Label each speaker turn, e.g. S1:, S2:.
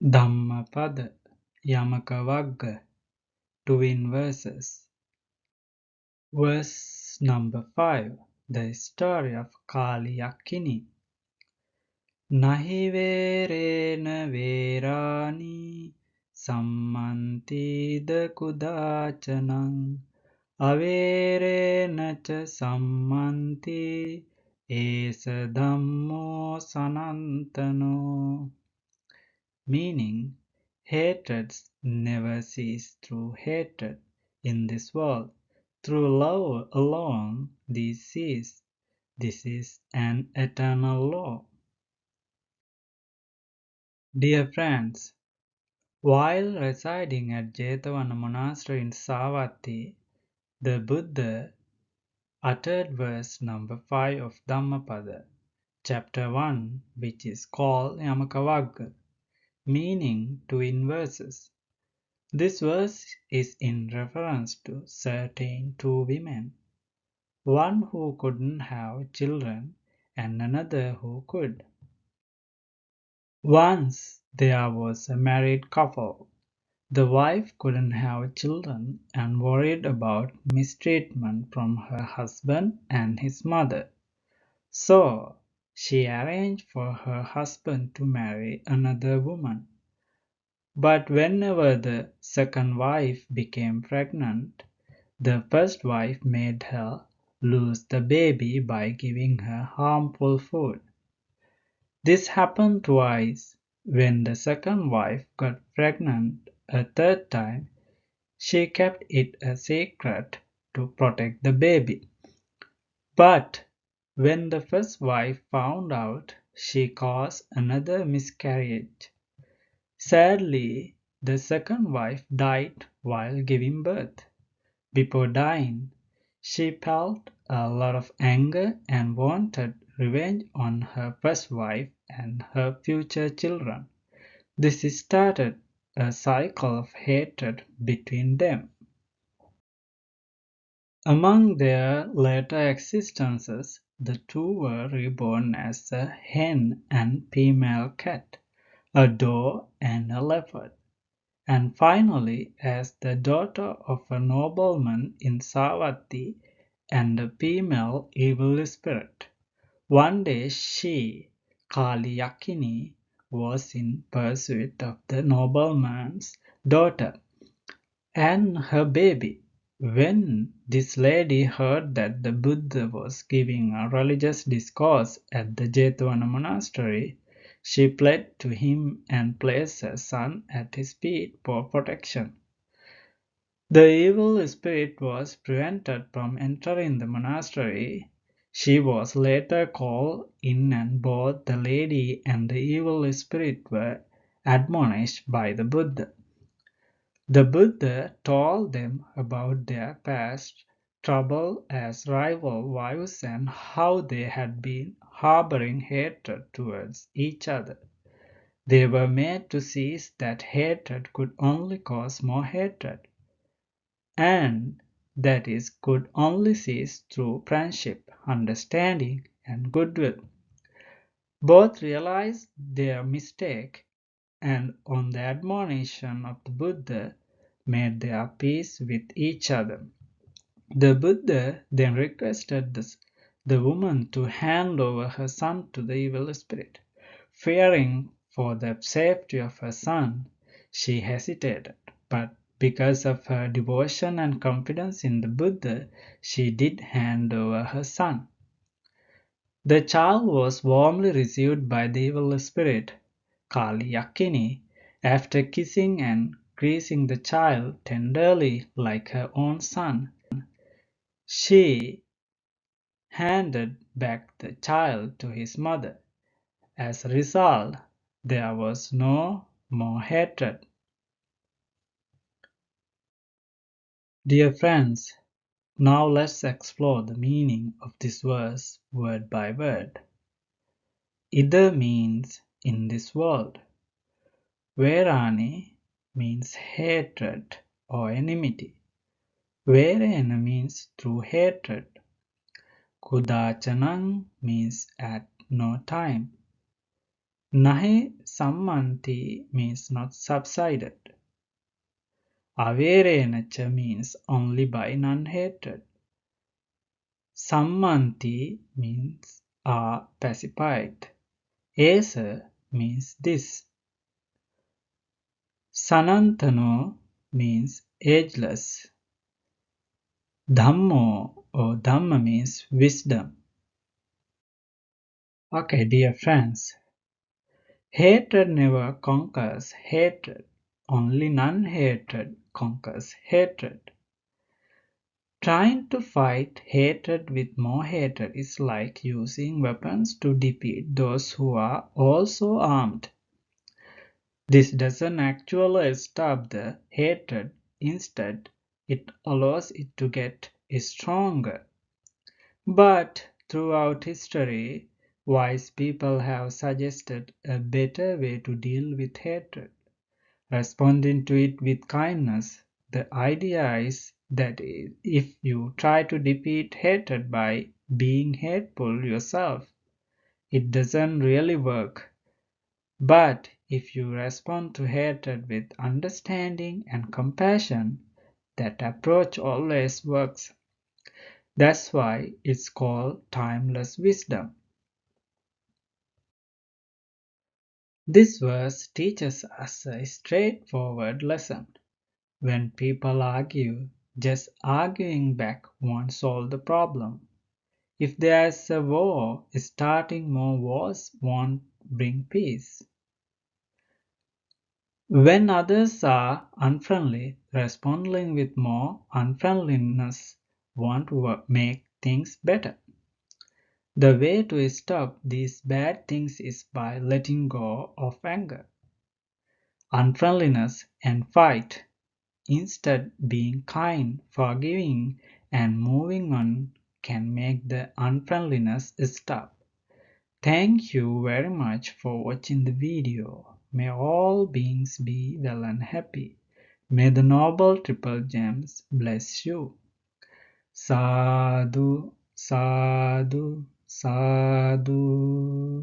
S1: Dhammapada, Yamakavagga, twin verses. Verse number 5, the story of Kāliyakkhinī. Nahi verena verāni, sammantīdha kudācanaṃ, averena ca sammanti, esa dhammo sanantano. Meaning, hatreds never cease through hatred in this world. Through love alone these cease. This is an eternal law. Dear friends, while residing at Jetavana Monastery in Savatthi, the Buddha uttered verse number 5 of Dhammapada, chapter 1, which is called Yamakavagga, meaning twin verses. This verse is in reference to certain two women, one who couldn't have children and another who could. Once there was a married couple. The wife couldn't have children and worried about mistreatment from her husband and his mother. So she arranged for her husband to marry another woman. But whenever the second wife became pregnant, the first wife made her lose the baby by giving her harmful food. This happened twice. When the second wife got pregnant a third time, she kept it a secret to protect the baby. But when the first wife found out, she caused another miscarriage. Sadly, the second wife died while giving birth. Before dying, she felt a lot of anger and wanted revenge on her first wife and her future children. This started a cycle of hatred between them. Among their later existences, the two were reborn as a hen and female cat, a doe and a leopard, and finally as the daughter of a nobleman in Savatthi and a female evil spirit. One day she, Kāliyakkhinī, was in pursuit of the nobleman's daughter and her baby. When this lady heard that the Buddha was giving a religious discourse at the Jetavana monastery, she fled to him and placed her son at his feet for protection. The evil spirit was prevented from entering the monastery. She was later called in and both the lady and the evil spirit were admonished by the Buddha. The Buddha told them about their past trouble as rival wives and how they had been harboring hatred towards each other. They were made to see that hatred could only cause more hatred, and that is could only cease through friendship, understanding, and goodwill. Both realized their mistake and on the admonition of the Buddha made their peace with each other. The Buddha then requested the woman to hand over her son to the evil spirit. Fearing for the safety of her son, she hesitated, but because of her devotion and confidence in the Buddha, she did hand over her son. The child was warmly received by the evil spirit, Kāliyakkhinī, after kissing and caressing the child tenderly like her own son. She handed back the child to his mother. As a result, there was no more hatred. Dear friends, now let's explore the meaning of this verse word by word. Idha means in this world. Verāni means hatred or enmity. Verena means through hatred. Kudācanaṃ means at no time. Nahi sammanti means not subsided. Averena means only by non-hatred. Sammanti means are pacified. Esa means this. Sanantano means ageless. Dhammo or Dhamma means wisdom. Okay, dear friends, hatred never conquers hatred. Only non-hatred conquers hatred. Trying to fight hatred with more hatred is like using weapons to defeat those who are also armed. This doesn't actually stop the hatred. Instead, it allows it to get stronger. But throughout history, wise people have suggested a better way to deal with hatred, responding to it with kindness. The idea is that if you try to defeat hatred by being hateful yourself, it doesn't really work. But if you respond to hatred with understanding and compassion, that approach always works. That's why it's called timeless wisdom. This verse teaches us a straightforward lesson. When people argue, just arguing back won't solve the problem. If there's a war, starting more wars won't bring peace. When others are unfriendly, responding with more unfriendliness won't make things better. The way to stop these bad things is by letting go of anger, unfriendliness, and fight. Instead, being kind, forgiving, and moving on can make the unfriendliness stop. Thank you very much for watching the video. May all beings be well and happy. May the Noble Triple Gems bless you. Sadhu, sadhu, sadhu.